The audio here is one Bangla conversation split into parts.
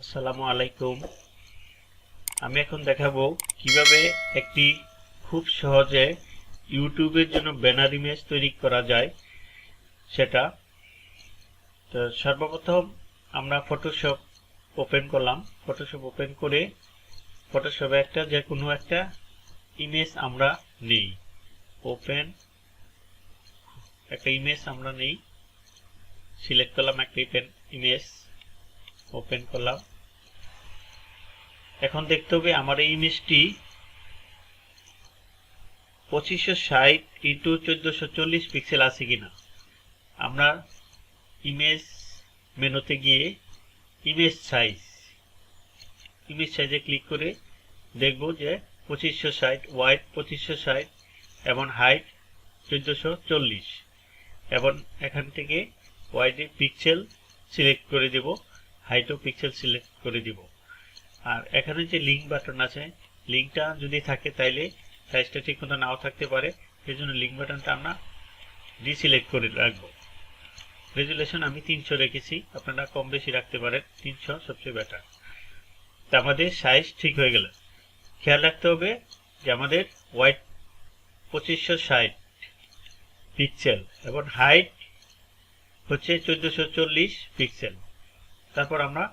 আসসালামু আলাইকুম। আমি এখন দেখাবো কিভাবে একটি খুব সহজে ইউটিউবের জন্য ব্যানার ইমেজ তৈরি করা যায় সেটা। তো সর্বপ্রথম আমরা ফটোশপ ওপেন করলাম। ফটোশপ ওপেন করে ফটোশপে যে কোনো একটা ইমেজ আমরা নেই। ওপেন একটা ইমেজ আমরা নেই, সিলেক্ট করলাম একটা ইমেজ, ওপেন করলাম। এখন দেখতে হবে আমার এই ইমেজটি 2560 ইন্টু 1440 পিক্সেল আছে কিনা। আমরা ইমেজ মেনুতে গিয়ে ইমেজ সাইজে ক্লিক করে দেখব যে 2560 ওয়াইড 2560 এবং হাইট 1440 এবং এখান থেকে ওয়াইডে পিক্সেল সিলেক্ট করে দেব, হাইটও পিক্সেল সিলেক্ট করে দেব। আর এখানে যে লিঙ্ক বাটন আছে, লিঙ্কটা যদি থাকে তাইলে সাইজটা ঠিক মতো নাও থাকতে পারে, এই জন্য লিঙ্ক বাটনটা আমরা ডিসিলেক্ট করে রাখবো। রেজুলেশন আমি 300 রেখেছি, আপনারা কম বেশি রাখতে পারেন, 300 সবচেয়ে বেটার। তা আমাদের সাইজ ঠিক হয়ে গেল। খেয়াল রাখতে হবে যে আমাদের ওয়াইড 2560 পিক্সেল এবং হাইট হচ্ছে 1440 পিক্সেল। তারপর আমরা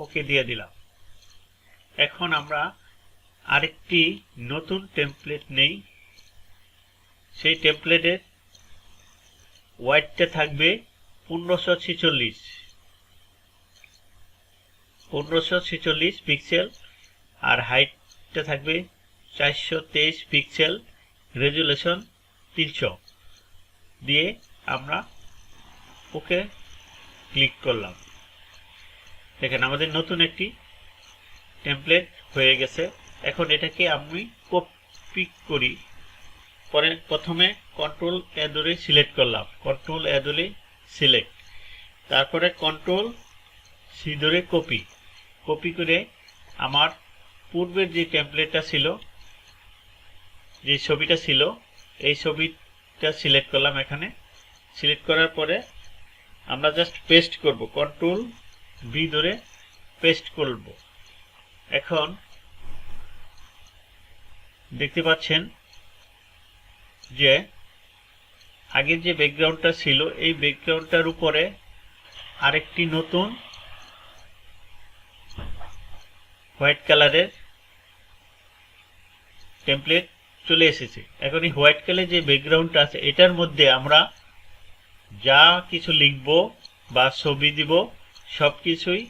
ওকে দিয়ে দিলাম। এখন আমরা আরেকটি নতুন টেমপ্লেট নেই। সেই টেমপ্লেটের ওয়াইডটা থাকবে 1546 পিক্সেল আর হাইটটা থাকবে 423 পিক্সেল, রেজুলেশন 300 দিয়ে আমরা ওকে ক্লিক করলাম। দেখেন আমাদের নতুন একটি টেমপ্লেট হয়ে গেছে। এখন এটাকে আমি কপি করি। পরে প্রথমে কন্ট্রোল এ ধরে সিলেক্ট করলাম, কন্ট্রোল এ ধরে সিলেক্ট, তারপরে কন্ট্রোল সি ধরে কপি করে আমার পূর্বের যে টেমপ্লেটটা ছিল, যে ছবিটা ছিল, এই ছবিটা সিলেক্ট করলাম। এখানে সিলেক্ট করার পরে আমরা জাস্ট পেস্ট করব, কন্ট্রোল ভি ধরে পেস্ট করব। এখন দেখতে পাচ্ছেন যে আগের যে ব্যাকগ্রাউন্ডটা ছিল, এই ব্যাকগ্রাউন্ডটার উপরে আরেকটি নতুন হোয়াইট কালারের টেমপ্লেট চলে এসেছে। এখন এই হোয়াইট কালারের যে ব্যাকগ্রাউন্ডটা আছে, এটার মধ্যে আমরা যা কিছু লিখব বা ছবি দিব সবকিছুই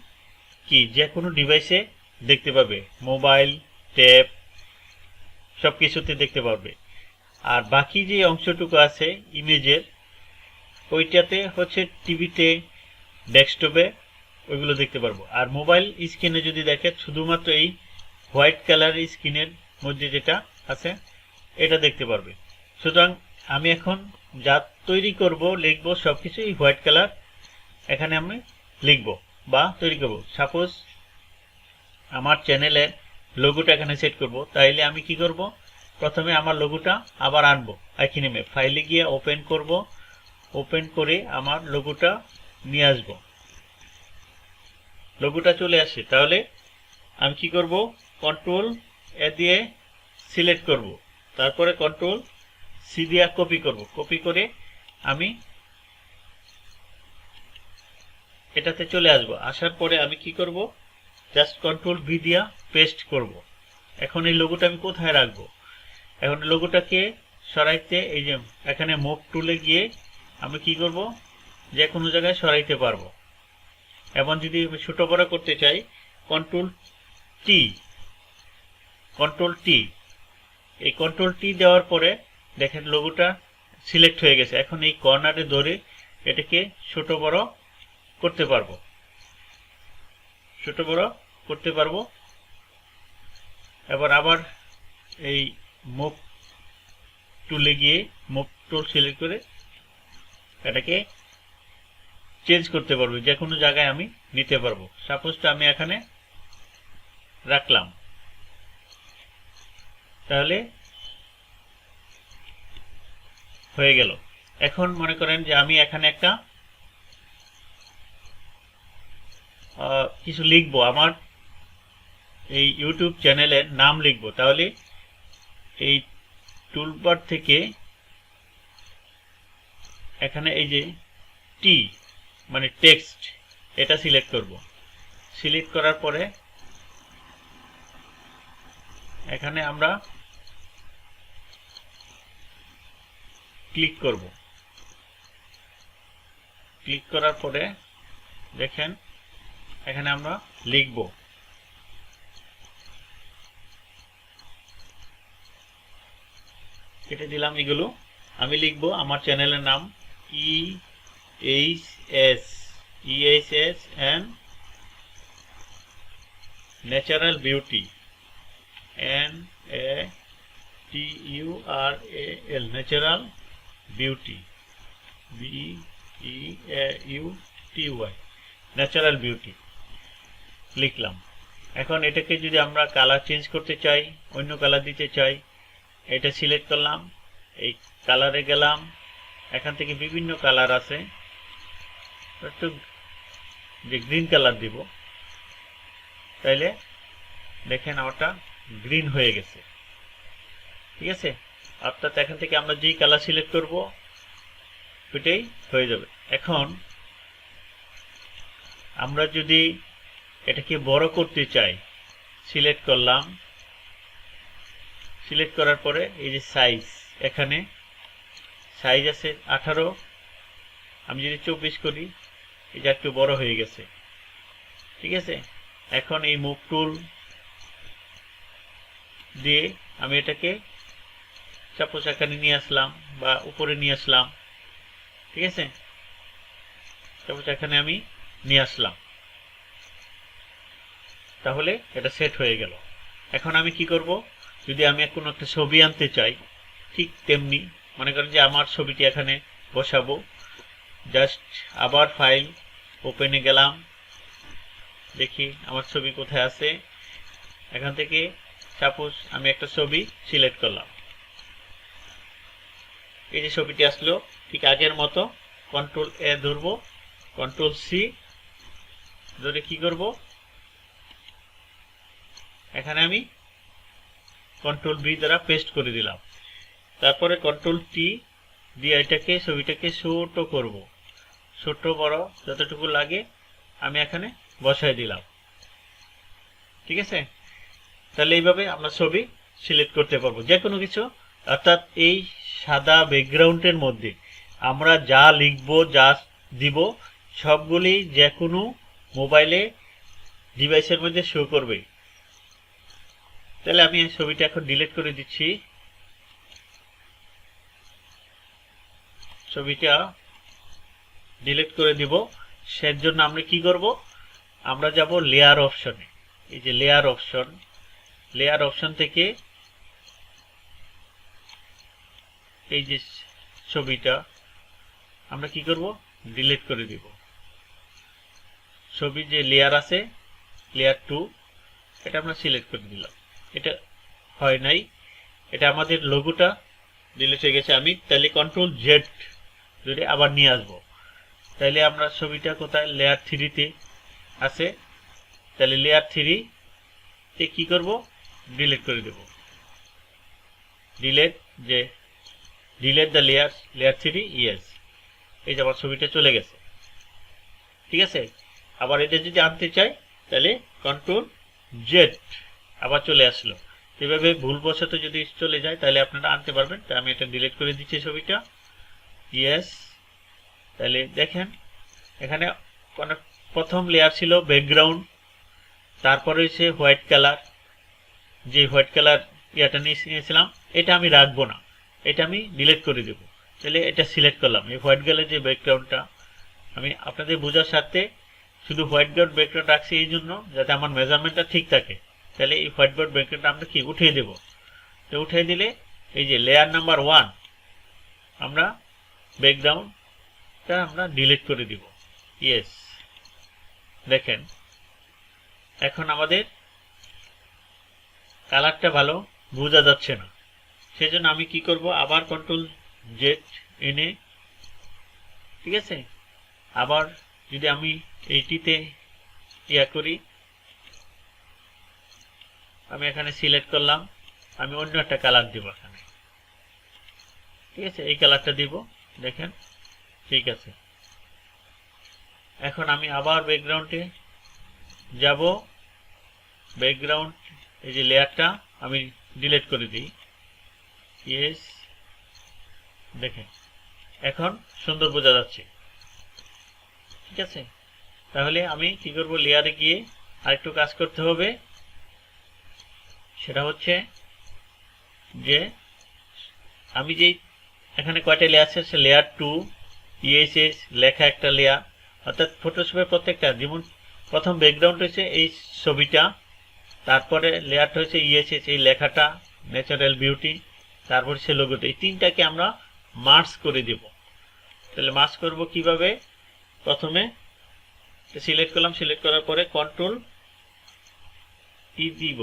যে কোনো ডিভাইসে দেখতে পাবে, মোবাইল, ট্যাব, সবকিছুতে দেখতে পারবে। আর বাকি যে অংশটুকু আছে ইমেজের, ওইটাতে হচ্ছে টিভিতে, ডেস্কটপে ওইগুলো দেখতে পারবো। আর মোবাইল স্ক্রিনে যদি দেখেন, শুধুমাত্র এই হোয়াইট কালার স্ক্রিনের মধ্যে যেটা আছে এটা দেখতে পারবে। সুতরাং আমি এখন যা তৈরি করব, লিখব সবকিছু এই হোয়াইট কালার এখানে আমি লিখব বা তৈরি করব। সাপোজ আমার চ্যানেলের লোগোটা এখানে সেট করব, তাইলে আমি কি করব, প্রথমে আমার লোগোটা আবার আনবো একই নেমে, ফাইলে গিয়ে ওপেন করব, ওপেন করে আমার লোগোটা নিয়ে আসব। লোগোটা চলে আসে, তাহলে আমি কি করব, কন্ট্রোল এ দিয়ে সিলেক্ট করব, তারপরে কন্ট্রোল সি দিয়ে কপি করব। কপি করে আমি এটাতে চলে আসব। আসার পরে আমি কি করব, জাস্ট কন্ট্রোল ভি দিয়া পেস্ট করব। এখন এই লোগোটা আমি কোথায় রাখবো, এখন লোগোটাকে সরাইতে এই যে এখানে মুভ টুলে গিয়ে আমি কি করব, যে কোনো জায়গায় সরাইতে পারবো। এবং যদি আমি ছোট বড় করতে চাই, কন্ট্রোল টি, এই কন্ট্রোল টি দেওয়ার পরে দেখেন লোগোটা সিলেক্ট হয়ে গেছে। এখন এই কর্নারে ধরে এটাকে ছোট বড় করতে পারবো, এবার আবার এই মুভ টুলে গিয়ে মুভ টুল সিলেক্ট করে এটাকে চেঞ্জ করতে পারবো, যে কোনো জায়গায় আমি নিতে পারবো। সাপোজটা আমি এখানে রাখলাম, তাহলে হয়ে গেল। এখন মনে করেন যে আমি এখানে একটা কিছু লিখবো, আমার এই ইউটিউব চ্যানেলের নাম লিখবো, তাহলে এই টুলবার থেকে এখানে এই যে টি মানে টেক্সট, এটা সিলেক্ট করব। সিলেক্ট করার পরে এখানে আমরা ক্লিক করব। ক্লিক করার পরে দেখেন এখানে আমরা লিখব। কেটে দিলাম এগুলো। আমি লিখব আমার চ্যানেলের নাম EHS and Natural Beauty, NATURAL, Natural Beauty, BEAUTY, natural beauty লিখলাম। এখন এটাকে যদি আমরা কালার চেঞ্জ করতে চাই, অন্য কালার দিতে চাই, এটা সিলেক্ট করলাম, এই কালারে গেলাম, এখান থেকে বিভিন্ন কালার আছে, একটু যে গ্রিন কালার দিব, তাইলে দেখেন আমারটা গ্রিন হয়ে গেছে। ঠিক আছে, অর্থাৎ এখান থেকে আমরা যেই কালার সিলেক্ট করব ওইটাই হয়ে যাবে। এখন আমরা যদি এটাকে বড় করতে চাই, সিলেক্ট করলাম, সিলেক্ট করার পরে এই যে সাইজ, এখানে সাইজ আছে 18, আমি যদি 24 করি, এটা একটু বড় হয়ে গেছে। ঠিক আছে, এখন এই মুভ টুল দিয়ে আমি এটাকে সাপোজ এখানে নিয়ে আসলাম বা উপরে নিয়ে আসলাম। ঠিক আছে, সাপোজ এখানে আমি নিয়ে আসলাম, তাহলে এটা সেট হয়ে গেল। এখন আমি কি করব, যদি আমি কোনো একটা ছবি আনতে চাই, ঠিক তেমনি মনে করেন যে আমার ছবিটি এখানে বসাবো, জাস্ট আবার ফাইল ওপেনে গেলাম, দেখি আমার ছবি কোথায় আছে। এখান থেকে সাপোজ আমি একটা ছবি সিলেক্ট করলাম, এই যে ছবিটি আসলো, ঠিক আগের মতো কন্ট্রোল এ ধরবো, কন্ট্রোল সি ধরে কি করব, এখানে আমি কন্ট্রোল বি দ্বারা পেস্ট করে দিলাম। তারপরে কন্ট্রোল টি দিয়ে এটাকে ছবিটাকে ছোট করব, ছোট বড় যতটুকু লাগে আমি এখানে বসাই দিলাম। ঠিক আছে, তাহলে এইভাবে আমরা ছবি সিলেক্ট করতে পারবো যে কোনো কিছু। অর্থাৎ এই সাদা ব্যাকগ্রাউন্ডের মধ্যে আমরা যা লিখব, যা দিব, সবগুলি যে কোনো মোবাইলে ডিভাইসের মধ্যে শো করবে। তাহলে আমি এই ছবিটা এখন ডিলিট করে দিচ্ছি। ছবিটা ডিলিট করে দিব। সেজন্য আমরা কি করব, আমরা যাব লেয়ার অপশনে। এই যে লেয়ার অপশন, লেয়ার অপশন থেকে এই যে ছবিটা আমরা কি করব, ডিলিট করে দিব। ছবি যে লেয়ার আছে, লেয়ার 2, এটা আমরা সিলেক্ট করে দিলাম। এটা হয় নাই, এটা আমাদের লোগোটা ডিলিট হয়ে গেছে। আমি তাহলে কন্ট্রোল জেড ধরে আবার নিয়ে আসবো, তাহলে আমরা ছবিটা কোথায়, লেয়ার 3 আছে, তাহলে লেয়ার 3 তে কি করব, ডিলিট করে দেব। ডিলিট দ্য লেয়ার 3, ইয়েস, এই যে আমার ছবিটা চলে গেছে। ঠিক আছে, আবার এটা যদি আনতে চাই তাহলে কন্ট্রোল জেড, আবার চলে আসলো। এভাবে ভুলবশত যদি চলে যায় তাহলে আপনারা আনতে পারবেন। তাই আমি এটা ডিলিট করে দিচ্ছি ছবিটা, ইয়েস। তাহলে দেখেন এখানে প্রথম লেয়ার ছিল ব্যাকগ্রাউন্ড, তারপরে হচ্ছে হোয়াইট কালার, যে হোয়াইট কালার ইয়াটা নিয়েছিলাম এটা আমি রাখবো না, এটা আমি ডিলিট করে দেব। তাহলে এটা সিলেক্ট করলাম, এই হোয়াইট কালার যে ব্যাকগ্রাউন্ডটা, আমি আপনাদের বোঝার স্বার্থে শুধু হোয়াইট বোর্ড ব্যাকগ্রাউন্ড রাখছি এই জন্য যাতে আমার মেজারমেন্টটা ঠিক থাকে। তাহলে এই হোয়াইট বোর্ড ব্যাকগ্রাউন্ডটা আমরা কি উঠিয়ে দেব। তো উঠিয়ে দিলে এই যে লেয়ার নাম্বার 1 আমরা ব্যাকগ্রাউন্ডটা আমরা ডিলিট করে দিব, ইয়েস। দেখেন এখন আমাদের কালারটা ভালো বোঝা যাচ্ছে না, সেজন্য আমি কি করব, আবার কন্ট্রোল জেড এনে, ঠিক আছে, আবার যদি আমি এইটিতে ইয়া করি, আমি এখানে সিলেক্ট করলাম, আমি অন্য একটা কালার দিব এখানে, ঠিক আছে, এই কালারটা দিব, দেখেন ঠিক আছে। এখন আমি আবার ব্যাকগ্রাউন্ডে যাব, ব্যাকগ্রাউন্ড এই যে লেয়ারটা আমি ডিলিট করে দিই, ইয়েস, দেখেন এখন সুন্দর বোঝা যাচ্ছে, ঠিক আছে। তাহলে আমি কি করব, লেয়ারে গিয়ে আরেকটু কাজ করতে হবে, সেটা হচ্ছে যে আমি যেই এখানে কয়টা লেয়ার আছে, লেয়ার 2 ইএসএস লেখা একটা লেয়ার, অর্থাৎ ফটোশপের প্রত্যেকটা, যেমন প্রথম ব্যাকগ্রাউন্ড হচ্ছে এই ছবিটা, তারপরে লেয়ারটা হচ্ছে ইএসএস এই লেখাটা, ন্যাচারাল বিউটি, তারপর সে লোগোটা, এই তিনটাকে আমরা মার্জ করে দেব। তাহলে মার্জ করব কিভাবে, প্রথমে সিলেক্ট করলাম, সিলেক্ট করার পরে কন্ট্রোল ই দিব,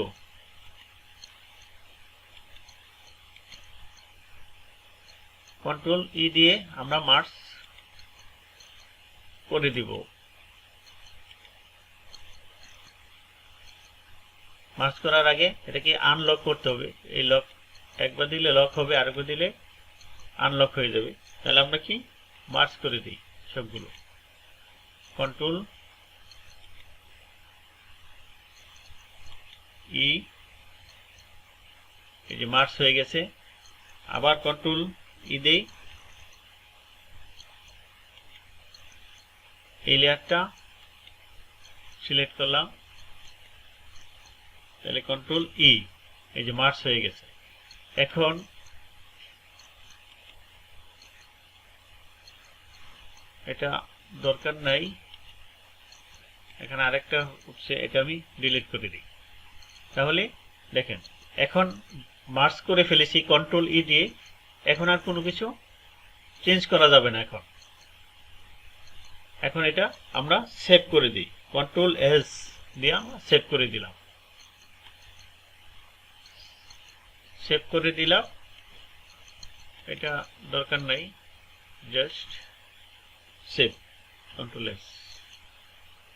কন্ট্রোল ই দিয়ে আমরা মার্জ করে দিব। মার্জ করার আগে এটাকে আনলক করতে হবে, এই লক একবার দিলে লক হবে, আরেকবার দিলে আনলক হয়ে যাবে। তাহলে আমরা কি মার্জ করে দিই সবগুলো, কন্ট্রোল ই, এই যে মার্জ হয়ে গেছে। আবার কন্ট্রোল ই দেই, এই লেয়ারটা সিলেক্ট করলাম, তাহলে কন্ট্রোল ই, এই যে মার্জ হয়ে গেছে। এখন এটা দরকার নাই, এখানে আরেকটা উঠছে, এটা আমি ডিলিট করে দিই। তাহলে দেখেন এখন মার্জ করে ফেলেছি কন্ট্রোল ই দিয়ে, এখন আর কোনো কিছু চেঞ্জ করা যাবে না। এখন এটা আমরা সেভ করে দিই, কন্ট্রোল এস দিয়ে আমরা সেভ করে দিলাম, সেভ করে দিলাম, এটা দরকার নাই, just save, control S,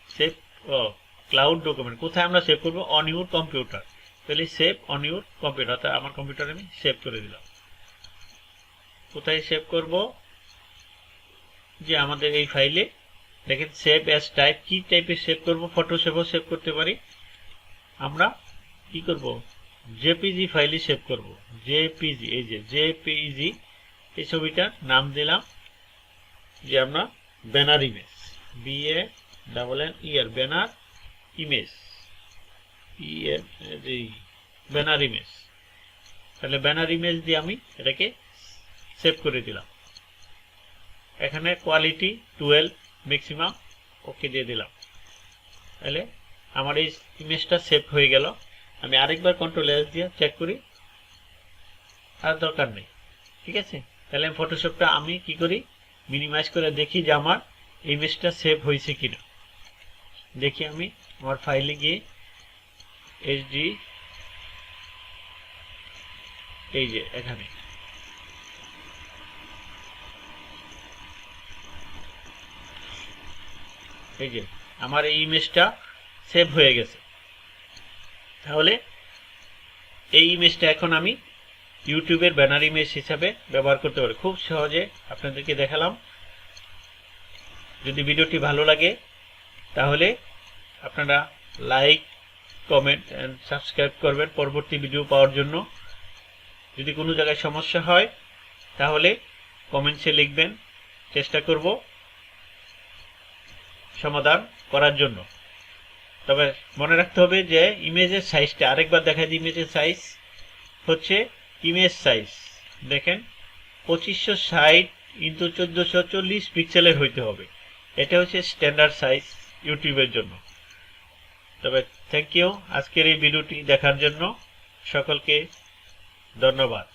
save cloud document. কোথায় আমরা সেভ করব, অন ইউর কম্পিউটার, তাহলে সেভ অন ইউর কম্পিউটার, অর্থাৎ আমার কম্পিউটারে আমি সেভ করে দিলাম। কোথায় সেভ করব, যে আমাদের এই ফাইলে দেখেন সেভ অ্যাজ টাইপ, কি টাইপে সেভ করব, ফটোশপেও সেভ করতে পারি, আমরা কি করব জেপিজি ফাইলে সেভ করব, জেপিজি, এই যে জেপিজি, এই ছবিটার নাম দিলাম যে আমরা banner image, BANNER banner image, banner image, তাহলে ব্যানার ইমেজ দিয়ে আমি এটাকে সেভ করে দিলাম। এখানে কোয়ালিটি 12 ম্যাক্সিমাম, ওকে দিয়ে দিলাম, তাহলে আমার এই ইমেজটা সেভ হয়ে গেল। আমি আরেকবার কন্ট্রোল এস দিয়ে চেক করি, আর দরকার নেই, ঠিক আছে। তাহলে আমি ফটোশপটা আমি কি করি, মিনিমাইজ করে দেখি যে আমার ইমেজটা সেভ হয়েছে কিনা। দেখি আমি আমার ফাইলে গিয়ে এইচডি, এই যে এখানে এই যে আমার এই ইমেজটা সেভ হয়ে গেছে। তাহলে এই ইমেজটা এখন আমি ইউটিউবের ব্যানার ইমেজ হিসাবে ব্যবহার করতে পারি, খুব সহজে আপনাদেরকে দেখালাম। যদি ভিডিওটি ভালো লাগে তাহলে আপনারা লাইক, কমেন্ট এন্ড সাবস্ক্রাইব করবেন পরবর্তী ভিডিও পাওয়ার জন্য। যদি কোনো জায়গায় সমস্যা হয় তাহলে কমেন্টসে লিখবেন, চেষ্টা করব সমাধান করার জন্য। তবে মনে রাখতে হবে যে ইমেজের সাইজটা, আরেকবার দেখা যায়, ইমেজের সাইজ হচ্ছে ইমেজ সাইজ দেখেন 2560 ইন্টু 1440 পিক্সেলের হইতে হবে, এটা হচ্ছে স্ট্যান্ডার্ড সাইজ ইউটিউবের জন্য। তবে থ্যাংক ইউ আজকের এই ভিডিওটি দেখার জন্য, সকলকে ধন্যবাদ।